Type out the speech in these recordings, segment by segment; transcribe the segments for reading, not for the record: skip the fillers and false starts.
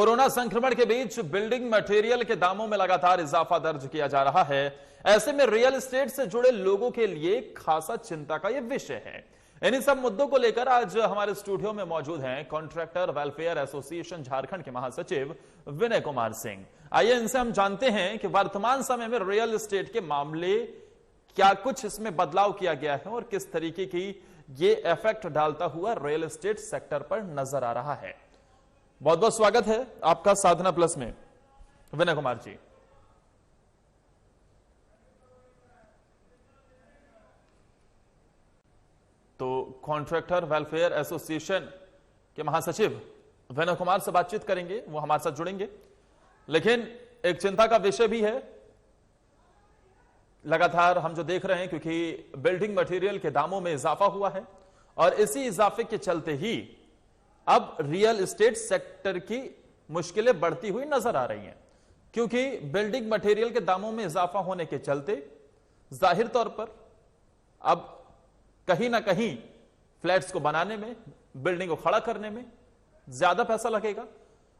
Corona संक्रमण के बीच building material के दामों में लगातार इजाफा दर्ज किया जा रहा है। ऐसे में रियल एस्टेट से जुड़े लोगों के लिए खासा चिंता का यह विषय है। इन्हीं सब मुद्दों को लेकर आज हमारे स्टूडियो में मौजूद हैं कॉन्ट्रैक्टर वेलफेयर एसोसिएशन झारखंड के महासचिव विनय कुमार सिंह। आइए इनसे हम जानते हैं कि वर्तमान समय में रियल एस्टेट के मामले क्या कुछ इसमें बदलाव किया गया है और किस तरीके की ये इफेक्ट डालता हुआ रियल एस्टेट सेक्टर पर नजर आ रहा है। बहुत बहुत स्वागत है आपका साधना प्लस में, विनय कुमार जी। तो कॉन्ट्रैक्टर वेलफेयर एसोसिएशन के महासचिव विनय कुमार से बातचीत करेंगे, वो हमारे साथ जुड़ेंगे। लेकिन एक चिंता का विषय भी है लगातार हम जो देख रहे हैं, क्योंकि बिल्डिंग मटेरियल के दामों में इजाफा हुआ है और इसी इजाफे के चलते ही अब रियल एस्टेट सेक्टर की मुश्किलें बढ़ती हुई नजर आ रही हैं। क्योंकि बिल्डिंग मटेरियल के दामों में इजाफा होने के चलते जाहिर तौर पर अब कहीं ना कहीं फ्लैट्स को बनाने में, बिल्डिंग को खड़ा करने में ज्यादा पैसा लगेगा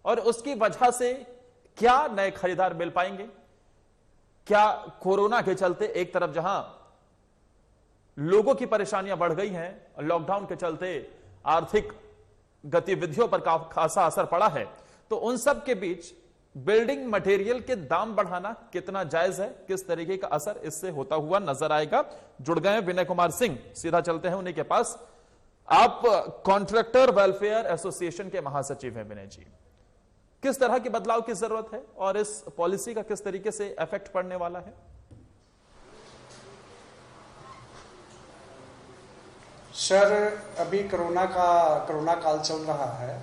और उसकी वजह से क्या नए खरीदार मिल पाएंगे? क्या कोरोना के चलते एक तरफ जहां लोगों की परेशानियां बढ़ गई हैं, लॉकडाउन के चलते आर्थिक गतिविधियों पर खासा असर पड़ा है, तो उन सब के बीच बिल्डिंग मटेरियल के दाम बढ़ाना कितना जायज है, किस तरीके का असर इससे होता हुआ नजर आएगा? जुड़ गए हैं विनय कुमार सिंह, सीधा चलते हैं उन्हीं के पास। आप कॉन्ट्रैक्टर वेलफेयर एसोसिएशन के महासचिव हैं विनय जी, किस तरह के बदलाव की जरूरत है और इस पॉलिसी का किस तरीके से इफेक्ट पड़ने वाला है? सर, अभी कोरोना काल चल रहा है,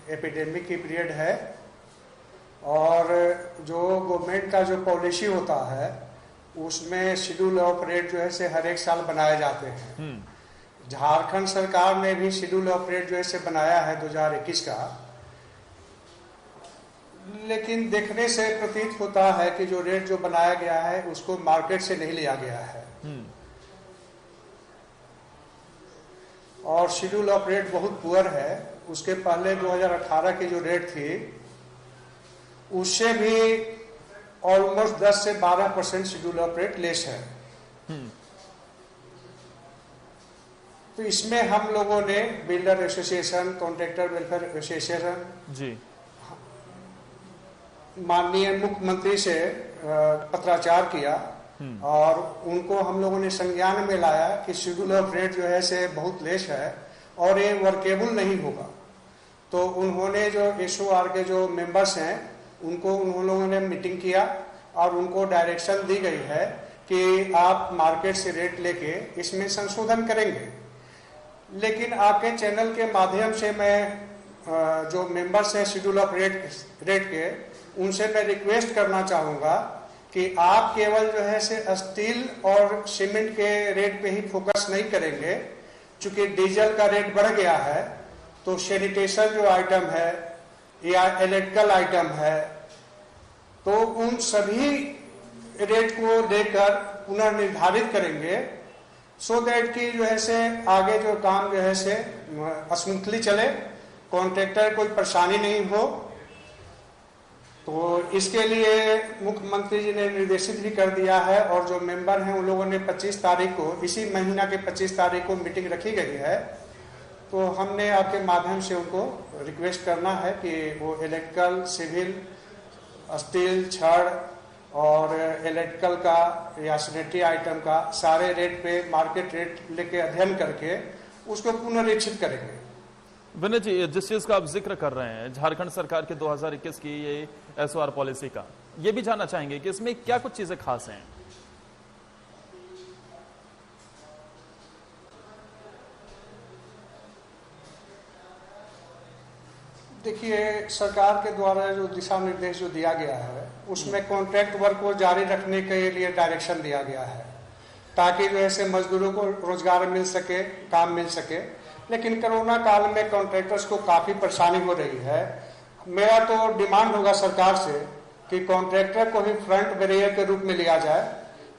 एपिडेमिक की पीरियड है और जो गवर्नमेंट का जो पॉलिसी होता है उसमें शेड्यूल ऑफ रेट जो है से हर एक साल बनाए जाते हैं। झारखंड सरकार ने भी शेड्यूल ऑफ रेट जो है से बनाया है 2021 का, लेकिन देखने से प्रतीत होता है कि जो रेट जो बनाया गया है उसको मार्केट से नहीं लिया गया है और शेड्यूल ऑफ रेट बहुत पुअर है। उसके पहले 2018 की जो रेट थी उससे भी ऑलमोस्ट 10 से 12% शेड्यूल ऑफ रेट लेस है। तो इसमें हम लोगों ने builder association, contractor welfare association जी माननीय मुख्यमंत्री से पत्राचार किया और उनको हम लोगों ने संज्ञान में लाया कि शेड्यूल ऑफ रेट जो है से बहुत लेस है और ये वर्केबल नहीं होगा। तो उन्होंने जो एसओआर के जो मेंबर्स हैं उनको उन लोगों ने मीटिंग किया और उनको डायरेक्शन दी गई है कि आप मार्केट से रेट लेके इसमें संशोधन करेंगे। लेकिन आपके चैनल के माध्यम से मैं जो मेंबर्स हैं शेड्यूल ऑफ रेट के, उनसे मैं रिक्वेस्ट करना चाहूँगा कि आप केवल जो है से स्टील और सीमेंट के रेट पे ही फोकस नहीं करेंगे। चूंकि डीजल का रेट बढ़ गया है तो सैनिटेशन जो आइटम है या इलेक्ट्रिकल आइटम है, तो उन सभी रेट को लेकर पुनर्निर्धारित करेंगे सो दैट कि जो है से आगे जो काम जो है से स्मूथली चले, कॉन्ट्रैक्टर कोई परेशानी नहीं हो। तो इसके लिए मुख्यमंत्री जी ने निर्देशित भी कर दिया है और जो मेंबर हैं उन लोगों ने 25 तारीख को, इसी महीना के 25 तारीख को मीटिंग रखी गई है। तो हमने आपके माध्यम से उनको रिक्वेस्ट करना है कि वो इलेक्ट्रिकल, सिविल, स्टील, छड़ और इलेक्ट्रिकल का या सैनिटरी आइटम का सारे रेट पे मार्केट रेट लेके अध्ययन करके उसको पुनरीक्षित करेंगे। विनय जी, जिस चीज का आप जिक्र कर रहे हैं झारखंड सरकार के 2021 की ये एसओआर पॉलिसी का, ये भी जानना चाहेंगे कि इसमें क्या कुछ चीजें खास हैं? देखिए, सरकार के द्वारा जो दिशा निर्देश जो दिया गया है उसमें कॉन्ट्रैक्ट वर्क को जारी रखने के लिए डायरेक्शन दिया गया है ताकि जो है से मजदूरों को रोजगार मिल सके, काम मिल सके। लेकिन कोरोना काल में कॉन्ट्रैक्टर्स को काफ़ी परेशानी हो रही है। मेरा तो डिमांड होगा सरकार से कि कॉन्ट्रैक्टर को ही फ्रंट बैरियर के रूप में लिया जाए।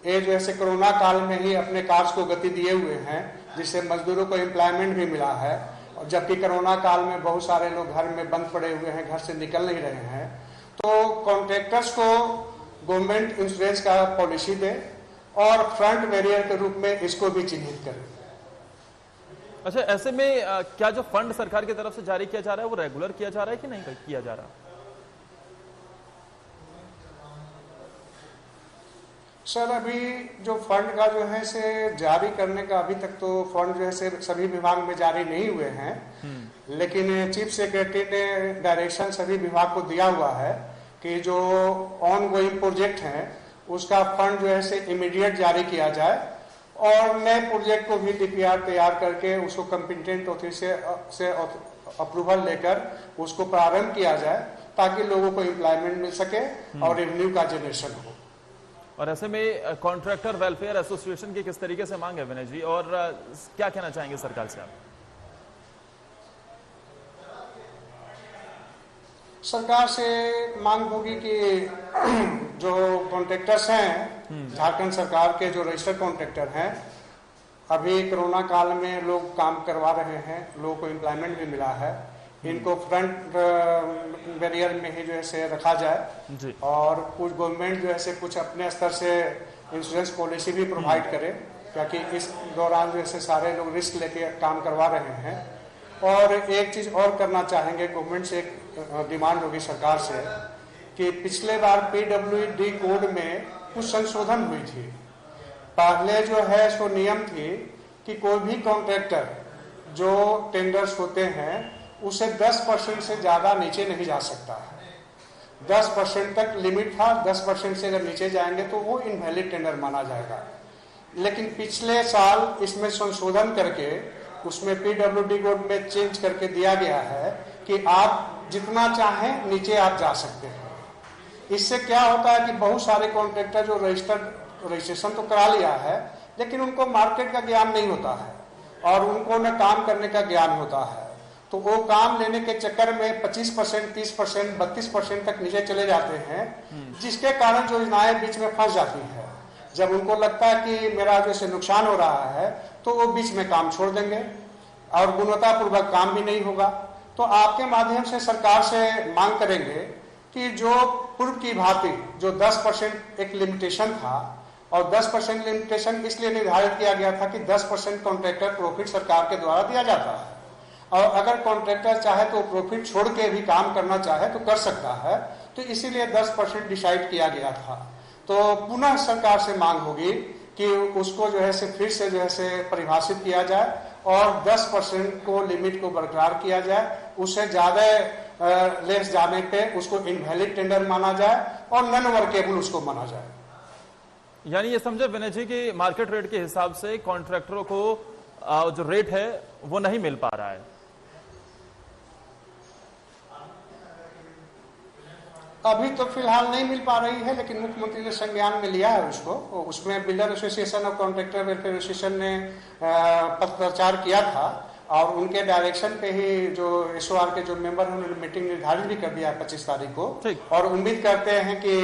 ये जो है कोरोना काल में ही अपने कार्य को गति दिए हुए हैं, जिससे मजदूरों को एम्प्लॉयमेंट भी मिला है जबकि कोरोना काल में बहुत सारे लोग घर में बंद पड़े हुए हैं, घर से निकल नहीं रहे हैं। तो कॉन्ट्रैक्टर्स को गवर्नमेंट इंश्योरेंस का पॉलिसी दे और फ्रंट बैरियर के रूप में इसको भी चिन्हित करे। अच्छा, ऐसे में क्या जो फंड सरकार की तरफ से जारी किया जा रहा है वो रेगुलर किया जा रहा है कि नहीं किया जा रहा? सर, अभी जो फंड का जो है से जारी करने का अभी तक तो फंड जो है से सभी विभाग में जारी नहीं हुए हैं, लेकिन चीफ सेक्रेटरी ने डायरेक्शन सभी विभाग को दिया हुआ है कि जो ऑन गोइंग प्रोजेक्ट हैं उसका फंड जो है से इमीडिएट जारी किया जाए और नए प्रोजेक्ट को भी डीपीआर तैयार करके उसको कंपिटेंट ऑथोरिटी से अप्रूवल लेकर उसको प्रारंभ किया जाए ताकि लोगों को एम्प्लॉयमेंट मिल सके और रेवेन्यू का जनरेशन हो। और ऐसे में कॉन्ट्रैक्टर वेलफेयर एसोसिएशन की किस तरीके से मांग है विनय जी, और क्या कहना चाहेंगे सरकार से आप? सरकार से मांग होगी कि जो कॉन्ट्रैक्टर्स हैं, झारखंड सरकार के जो रजिस्टर्ड कॉन्ट्रैक्टर हैं, अभी कोरोना काल में लोग काम करवा रहे हैं, लोगों को एम्प्लॉयमेंट भी मिला है, इनको फ्रंट बैरियर में ही जो है से रखा जाए जी। और कुछ गवर्नमेंट जो है से कुछ अपने स्तर से इंश्योरेंस पॉलिसी भी प्रोवाइड करे, क्योंकि इस दौरान जो है से सारे लोग रिस्क लेके काम करवा रहे हैं। और एक चीज और करना चाहेंगे, गवर्नमेंट से एक डिमांड होगी सरकार से कि पिछले बार पीडब्ल्यूडी कोड में कुछ संशोधन हुई थी। पहले जो है सो नियम थी कि कोई भी कॉन्ट्रैक्टर जो टेंडर्स होते हैं उसे 10% से ज्यादा नीचे नहीं जा सकता है। 10% तक लिमिट था, 10% से अगर नीचे जाएंगे तो वो इनवैलिड टेंडर माना जाएगा। लेकिन पिछले साल इसमें संशोधन करके उसमें पीडब्ल्यूडी कोड में चेंज करके दिया गया है कि आप जितना चाहें नीचे आप जा सकते हैं। इससे क्या होता है कि बहुत सारे कॉन्ट्रैक्टर जो रजिस्ट्रेशन तो करा लिया है लेकिन उनको मार्केट का ज्ञान नहीं होता है और उनको न काम करने का ज्ञान होता है, तो वो काम लेने के चक्कर में 25%, 30%, 32% तक नीचे चले जाते हैं, जिसके कारण योजनाएं बीच में फंस जाती है। जब उनको लगता है कि मेरा जैसे नुकसान हो रहा है तो वो बीच में काम छोड़ देंगे और गुणवत्तापूर्वक काम भी नहीं होगा। तो आपके माध्यम से सरकार से मांग करेंगे कि जो पूर्व की भांति जो 10% एक लिमिटेशन था, और 10% लिमिटेशन इसलिए निर्धारित किया गया था कि 10% कॉन्ट्रैक्टर प्रॉफिट सरकार के द्वारा दिया जाता है, और अगर कॉन्ट्रैक्टर चाहे तो प्रॉफिट छोड़ के भी काम करना चाहे तो कर सकता है, तो इसीलिए 10% डिसाइड किया गया था। तो पुनः सरकार से मांग होगी कि उसको जो है से फिर से जो है से परिभाषित किया जाए और 10% को लिमिट को बरकरार किया जाए, उससे ज्यादा लेस जाने पे उसको इनवैलिड टेंडर माना जाए और नॉन वर्केबल उसको माना जाए। यानी ये समझे विनय जी कि मार्केट रेट के हिसाब से कॉन्ट्रैक्टरों को जो रेट है वो नहीं मिल पा रहा है। अभी तो फिलहाल नहीं मिल पा रही है, लेकिन मुख्यमंत्री ने संज्ञान में लिया है उसको। उसमें बिल्डर एसोसिएशन और कॉन्ट्रैक्टर वेलफेयर एसोसिएशन ने पत्राचार किया था और उनके डायरेक्शन पे ही जो एसओआर के जो मेंबर हैं उन्होंने मीटिंग निर्धारित भी कर दिया है 25 तारीख को, और उम्मीद करते हैं कि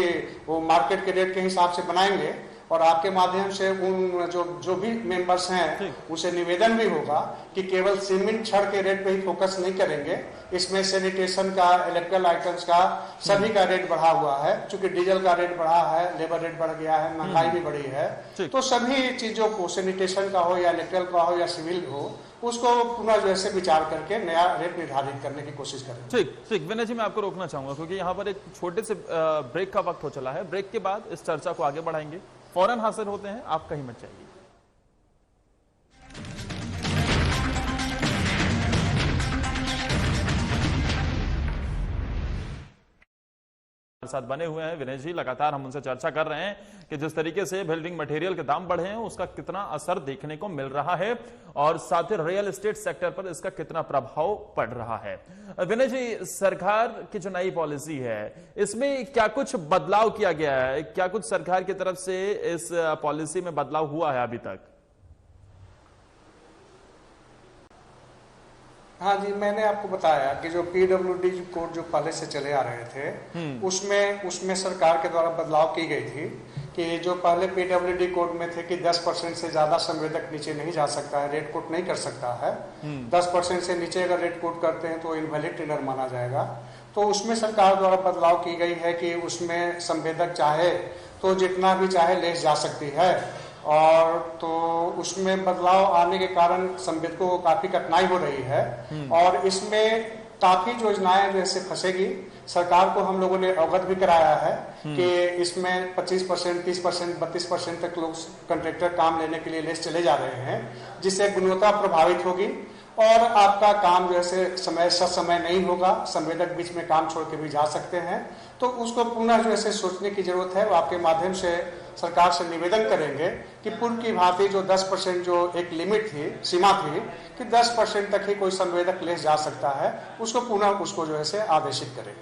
वो मार्केट के रेट के हिसाब से बनाएंगे। और आपके माध्यम से उन जो भी मेंबर्स हैं उसे निवेदन भी होगा कि केवल सीमेंट छड़ के रेट पे ही फोकस नहीं करेंगे, इसमें सैनिटेशन का, इलेक्ट्रिकल आइटम्स का, सभी का रेट बढ़ा हुआ है। चूंकि डीजल का रेट बढ़ा है, लेबर रेट बढ़ गया है, महंगाई भी बढ़ी है, तो सभी चीजों को, सैनिटेशन का हो या इलेक्ट्रिकल का हो या सिविल हो, उसको पुनः जो है विचार करके नया रेट निर्धारित करने की कोशिश करें। ठीक विनय जी, मैं आपको रोकना चाहूंगा क्योंकि यहाँ पर एक छोटे से ब्रेक का वक्त हो चला है। ब्रेक के बाद इस चर्चा को आगे बढ़ाएंगे, फौरन हाजिर होते हैं, आप कहीं मत जाइए। साथ बने हुए हैं विनय जी, लगातार हम उनसे चर्चा कर रहे हैं कि जिस तरीके से बिल्डिंग मटेरियल के दाम बढ़े हैं उसका कितना असर देखने को मिल रहा है और साथ ही रियल एस्टेट सेक्टर पर इसका कितना प्रभाव पड़ रहा है। विनय जी, सरकार की जो नई पॉलिसी है इसमें क्या कुछ बदलाव किया गया है? क्या कुछ सरकार की तरफ से इस पॉलिसी में बदलाव हुआ है अभी तक? हाँ जी, मैंने आपको बताया कि जो पीडब्ल्यूडी कोड जो पहले से चले आ रहे थे उसमें सरकार के द्वारा बदलाव की गई थी कि जो पहले पीडब्ल्यूडी कोड में थे कि 10% से ज्यादा संवेदक नीचे नहीं जा सकता है, रेड कोट नहीं कर सकता है। 10% से नीचे अगर रेड कोट करते हैं तो इनवैलिड टेंडर माना जाएगा। तो उसमें सरकार द्वारा बदलाव की गई है कि उसमें संवेदक चाहे तो जितना भी चाहे लेस जा सकती है, और तो उसमें बदलाव आने के कारण संवेदकों को काफी कठिनाई हो रही है और इसमें काफी योजनाएं जैसे फंसेगी। सरकार को हम लोगों ने अवगत भी कराया है कि इसमें 25%, 30%, 32% तक लोग कंट्रैक्टर काम लेने के लिए लेस चले जा रहे हैं, जिससे गुणवत्ता प्रभावित होगी और आपका काम जैसे समय नहीं होगा। संवेदक बीच में काम छोड़ के भी जा सकते हैं, तो उसको पुनः जैसे सोचने की जरूरत है। वो आपके माध्यम से सरकार से निवेदन करेंगे कि पूर्व की भांति जो 10% जो एक लिमिट थी, सीमा थी कि 10% तक ही कोई संवेदक लेस जा सकता है, उसको पुनः उसको जो है से आदेशित करें।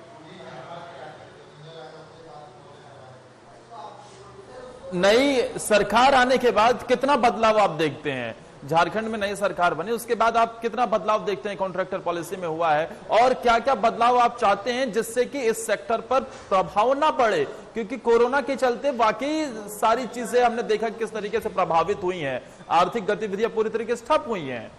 नई सरकार आने के बाद कितना बदलाव आप देखते हैं? झारखंड में नई सरकार बनी, उसके बाद आप कितना बदलाव देखते हैं कॉन्ट्रैक्टर पॉलिसी में हुआ है, और क्या क्या बदलाव आप चाहते हैं जिससे कि इस सेक्टर पर प्रभाव ना पड़े? क्योंकि कोरोना के चलते बाकी सारी चीजें हमने देखा किस तरीके से प्रभावित हुई हैं, आर्थिक गतिविधियां पूरी तरीके से ठप हुई हैं।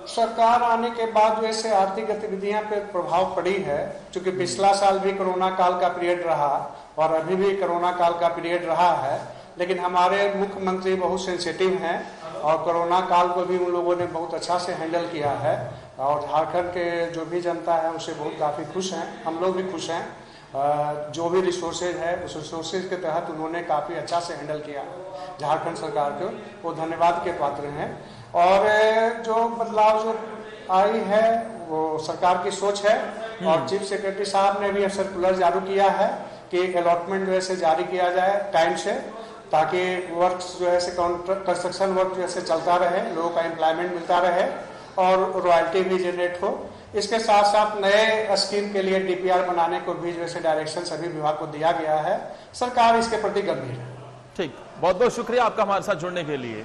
सरकार आने के बाद जैसे आर्थिक गतिविधियां पे प्रभाव पड़ी है, क्योंकि पिछला साल भी कोरोना काल का पीरियड रहा और अभी भी कोरोना काल का पीरियड रहा है, लेकिन हमारे मुख्यमंत्री बहुत सेंसिटिव हैं और कोरोना काल को भी उन लोगों ने बहुत अच्छा से हैंडल किया है और झारखंड के जो भी जनता है उससे बहुत काफ़ी खुश हैं। हम लोग भी खुश हैं। जो भी रिसोर्सेज है उस रिसोर्सेज के तहत उन्होंने काफ़ी अच्छा से हैंडल किया झारखंड सरकार को, वो धन्यवाद के पात्र हैं। और जो बदलाव जो आई है वो सरकार की सोच है और चीफ सेक्रेटरी साहब ने भी सर्कुलर जारी किया है कि अलॉटमेंट जो है जारी किया जाए टाइम से, ताकि वर्क जो है कंस्ट्रक्शन वर्क जो है चलता रहे, लोगों का एम्प्लॉयमेंट मिलता रहे और रॉयल्टी भी जनरेट हो। इसके साथ साथ नए स्कीम के लिए डीपीआर बनाने को भी जो है डायरेक्शन सभी विभाग को दिया गया है। सरकार इसके प्रति गंभीर है। ठीक, बहुत बहुत शुक्रिया आपका हमारे साथ जुड़ने के लिए।